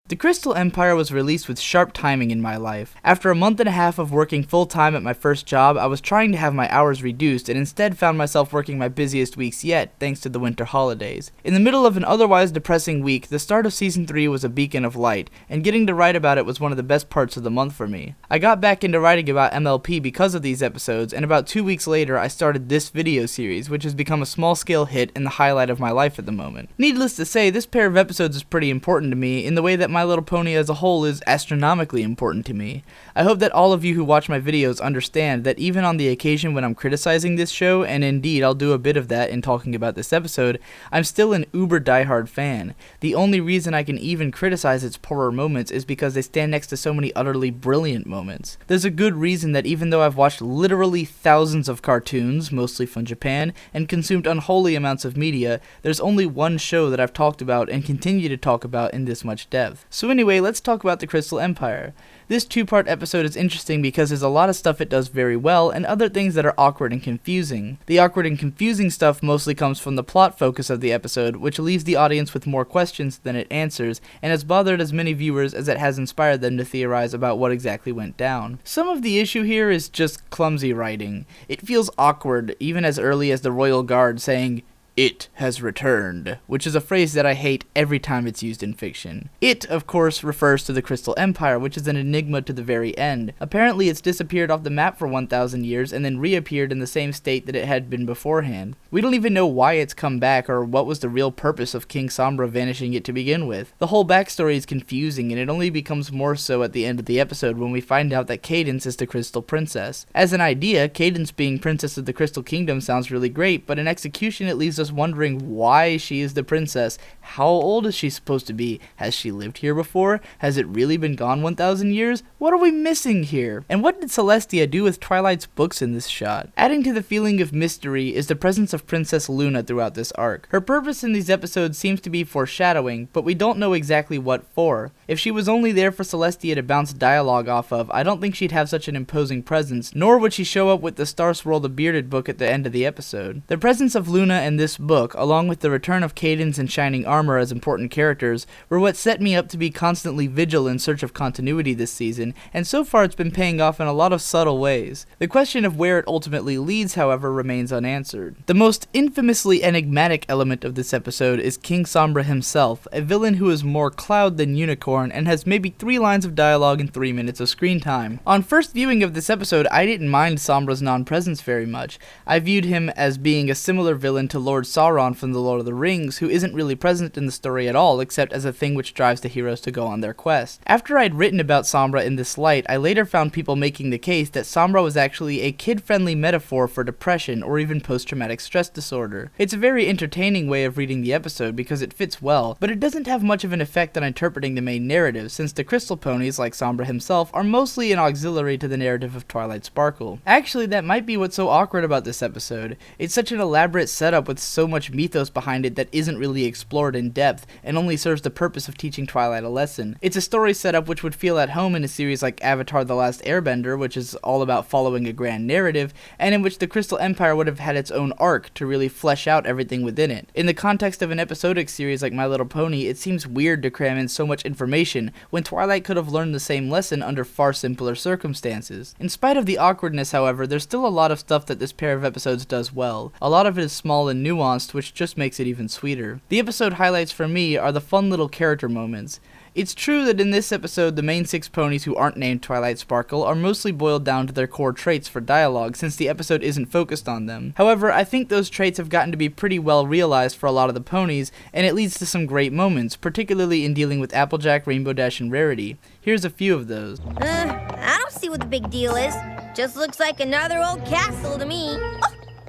The Crystal Empire was released with sharp timing in my life. After a month and a half of working full-time at my first job, I was trying to have my hours reduced and instead found myself working my busiest weeks yet, thanks to the winter holidays. In the middle of an otherwise depressing week, the start of Season 3 was a beacon of light, and getting to write about it was one of the best parts of the month for me. I got back into writing about MLP because of these episodes, and about 2 weeks later I started this video series, which has become a small-scale hit and the highlight of my life at the moment. Needless to say, this pair of episodes is pretty important to me in the way that My Little Pony as a whole is astronomically important to me. I hope that all of you who watch my videos understand that even on the occasion when I'm criticizing this show, and indeed I'll do a bit of that in talking about this episode, I'm still an uber diehard fan. The only reason I can even criticize its poorer moments is because they stand next to so many utterly brilliant moments. There's a good reason that even though I've watched literally thousands of cartoons, mostly from Japan, and consumed unholy amounts of media, there's only one show that I've talked about and continue to talk about in this much depth. So anyway, let's talk about the Crystal Empire. This two-part episode is interesting because there's a lot of stuff it does very well and other things that are awkward and confusing. The awkward and confusing stuff mostly comes from the plot focus of the episode, which leaves the audience with more questions than it answers, and has bothered as many viewers as it has inspired them to theorize about what exactly went down. Some of the issue here is just clumsy writing. It feels awkward, even as early as the Royal Guard saying, "It has returned," which is a phrase that I hate every time it's used in fiction. It, of course, refers to the Crystal Empire, which is an enigma to the very end. Apparently it's disappeared off the map for 1,000 years and then reappeared in the same state that it had been beforehand. We don't even know why it's come back or what was the real purpose of King Sombra vanishing it to begin with. The whole backstory is confusing, and it only becomes more so at the end of the episode when we find out that Cadance is the Crystal Princess. As an idea, Cadance being Princess of the Crystal Kingdom sounds really great, but in execution it leaves us wondering why she is the princess. How old is she supposed to be? Has she lived here before? Has it really been gone 1,000 years? What are we missing here? And what did Celestia do with Twilight's books in this shot? Adding to the feeling of mystery is the presence of Princess Luna throughout this arc. Her purpose in these episodes seems to be foreshadowing, but we don't know exactly what for. If she was only there for Celestia to bounce dialogue off of, I don't think she'd have such an imposing presence, nor would she show up with the Star Swirl the Bearded book at the end of the episode. The presence of Luna in this book, along with the return of Cadance and Shining Armor as important characters, were what set me up to be constantly vigilant in search of continuity this season, and so far it's been paying off in a lot of subtle ways. The question of where it ultimately leads, however, remains unanswered. The most infamously enigmatic element of this episode is King Sombra himself, a villain who is more cloud than unicorn and has maybe 3 lines of dialogue and 3 minutes of screen time. On first viewing of this episode, I didn't mind Sombra's non-presence very much. I viewed him as being a similar villain to Lord Sauron from The Lord of the Rings, who isn't really present in the story at all except as a thing which drives the heroes to go on their quest. After I'd written about Sombra in this light, I later found people making the case that Sombra was actually a kid-friendly metaphor for depression or even post-traumatic stress disorder. It's a very entertaining way of reading the episode because it fits well, but it doesn't have much of an effect on interpreting the main narrative, since the Crystal Ponies, like Sombra himself, are mostly an auxiliary to the narrative of Twilight Sparkle. Actually, that might be what's so awkward about this episode. It's such an elaborate setup with so much mythos behind it that isn't really explored in depth, and only serves the purpose of teaching Twilight a lesson. It's a story setup which would feel at home in a series like Avatar: The Last Airbender, which is all about following a grand narrative, and in which the Crystal Empire would have had its own arc to really flesh out everything within it. In the context of an episodic series like My Little Pony, it seems weird to cram in so much information when Twilight could have learned the same lesson under far simpler circumstances. In spite of the awkwardness, however, there's still a lot of stuff that this pair of episodes does well. A lot of it is small and nuanced, which just makes it even sweeter. The episode highlights for me are the fun little character moments. It's true that in this episode, the main 6 ponies who aren't named Twilight Sparkle are mostly boiled down to their core traits for dialogue, since the episode isn't focused on them. However, I think those traits have gotten to be pretty well realized for a lot of the ponies, and it leads to some great moments, particularly in dealing with Applejack, Rainbow Dash, and Rarity. Here's a few of those. I don't see what the big deal is. Just looks like another old castle to me.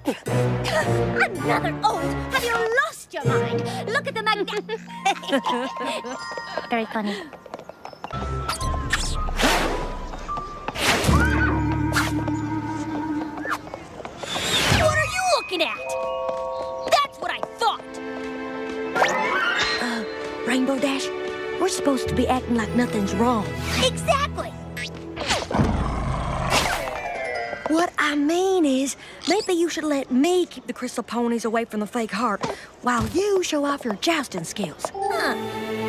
Another old? Have you lost your mind? Look at the Very funny. What are you looking at? That's what I thought. Rainbow Dash, we're supposed to be acting like nothing's wrong. Exactly. What I mean is, maybe you should let me keep the crystal ponies away from the fake heart while you show off your jousting skills.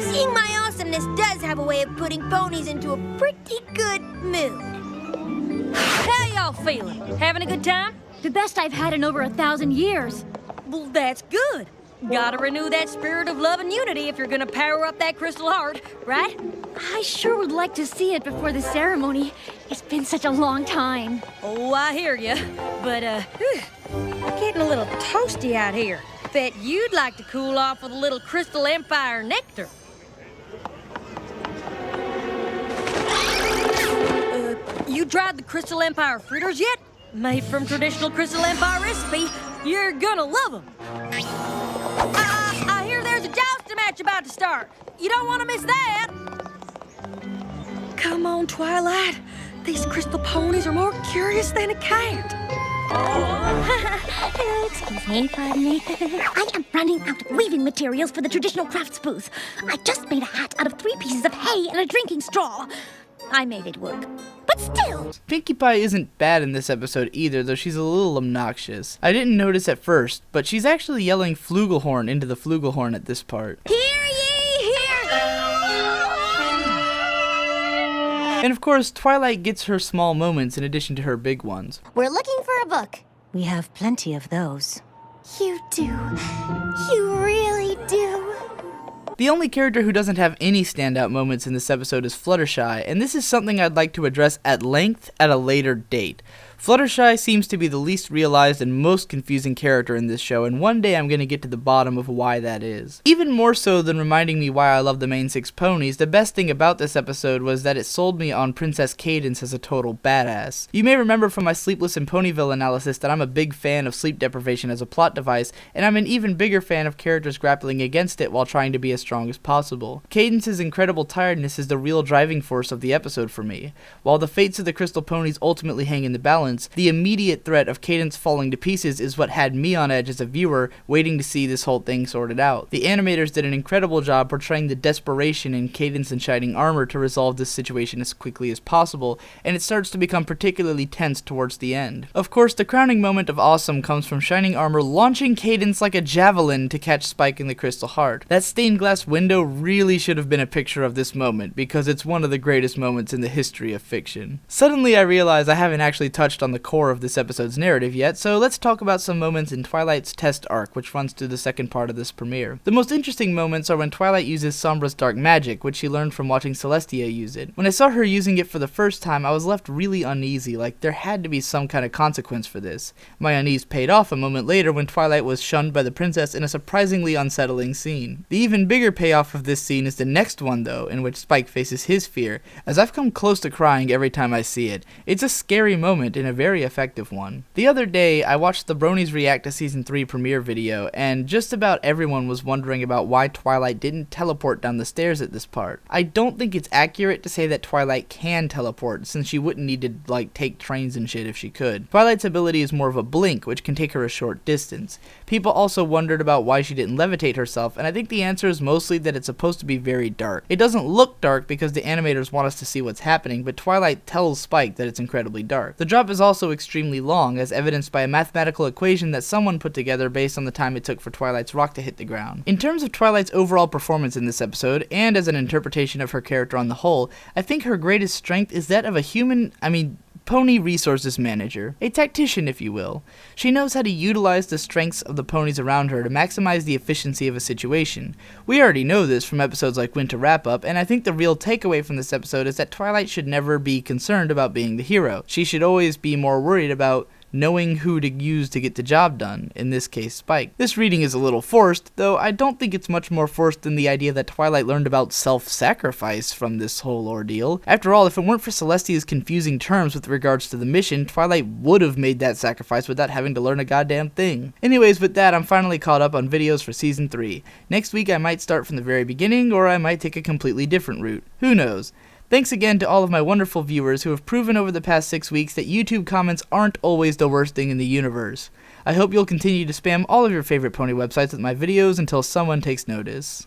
Seeing my awesomeness does have a way of putting ponies into a pretty good mood. How y'all feeling? Having a good time? The best I've had in over 1,000 years. Well, that's good. Gotta renew that spirit of love and unity if you're gonna power up that crystal heart, right? I sure would like to see it before the ceremony. It's been such a long time. Oh, I hear ya. But, getting a little toasty out here. Bet you'd like to cool off with a little Crystal Empire nectar. You tried the Crystal Empire fritters yet? Made from traditional Crystal Empire recipe. You're gonna love them. I hear there's a jousting match about to start. You don't want to miss that. Come on, Twilight. These crystal ponies are more curious than a cat. Excuse me, pardon me. I am running out of weaving materials for the traditional crafts booth. I just made a hat out of 3 pieces of hay and a drinking straw. I made it work. But still. Pinkie Pie isn't bad in this episode either, though she's a little obnoxious. I didn't notice at first, but she's actually yelling Flugelhorn into the flugelhorn at this part. Hear ye, hear! And of course, Twilight gets her small moments in addition to her big ones. We're looking for a book. We have plenty of those. You do. You really do. The only character who doesn't have any standout moments in this episode is Fluttershy, and this is something I'd like to address at length at a later date. Fluttershy seems to be the least realized and most confusing character in this show, and one day I'm going to get to the bottom of why that is. Even more so than reminding me why I love the main 6 ponies, the best thing about this episode was that it sold me on Princess Cadance as a total badass. You may remember from my Sleepless in Ponyville analysis that I'm a big fan of sleep deprivation as a plot device, and I'm an even bigger fan of characters grappling against it while trying to be as strong as possible. Cadance's incredible tiredness is the real driving force of the episode for me. While the fates of the Crystal Ponies ultimately hang in the balance, the immediate threat of Cadance falling to pieces is what had me on edge as a viewer, waiting to see this whole thing sorted out. The animators did an incredible job portraying the desperation in Cadance and Shining Armor to resolve this situation as quickly as possible, and it starts to become particularly tense towards the end. Of course, the crowning moment of awesome comes from Shining Armor launching Cadance like a javelin to catch Spike in the Crystal Heart. That stained glass window really should have been a picture of this moment, because it's one of the greatest moments in the history of fiction. Suddenly I realize I haven't actually touched on the core of this episode's narrative yet, so let's talk about some moments in Twilight's test arc, which runs through the second part of this premiere. The most interesting moments are when Twilight uses Sombra's dark magic, which she learned from watching Celestia use it. When I saw her using it for the first time, I was left really uneasy, like there had to be some kind of consequence for this. My unease paid off a moment later when Twilight was shunned by the princess in a surprisingly unsettling scene. The even bigger payoff of this scene is the next one though, in which Spike faces his fear, as I've come close to crying every time I see it. It's a scary moment and a very effective one. The other day, I watched the Bronies react to Season 3 premiere video, and just about everyone was wondering about why Twilight didn't teleport down the stairs at this part. I don't think it's accurate to say that Twilight can teleport, since she wouldn't need to, take trains and shit if she could. Twilight's ability is more of a blink, which can take her a short distance. People also wondered about why she didn't levitate herself, and I think the answer is mostly that it's supposed to be very dark. It doesn't look dark because the animators want us to see what's happening, but Twilight tells Spike that it's incredibly dark. The drop is also extremely long, as evidenced by a mathematical equation that someone put together based on the time it took for Twilight's rock to hit the ground. In terms of Twilight's overall performance in this episode, and as an interpretation of her character on the whole, I think her greatest strength is that of a pony resources manager, a tactician if you will. She knows how to utilize the strengths of the ponies around her to maximize the efficiency of a situation. We already know this from episodes like Winter Wrap-Up, and I think the real takeaway from this episode is that Twilight should never be concerned about being the hero. She should always be more worried about knowing who to use to get the job done, in this case Spike. This reading is a little forced, though I don't think it's much more forced than the idea that Twilight learned about self-sacrifice from this whole ordeal. After all, if it weren't for Celestia's confusing terms with regards to the mission, Twilight would have made that sacrifice without having to learn a goddamn thing. Anyways, with that, I'm finally caught up on videos for Season 3. Next week I might start from the very beginning, or I might take a completely different route. Who knows? Thanks again to all of my wonderful viewers who have proven over the past 6 weeks that YouTube comments aren't always the worst thing in the universe. I hope you'll continue to spam all of your favorite pony websites with my videos until someone takes notice.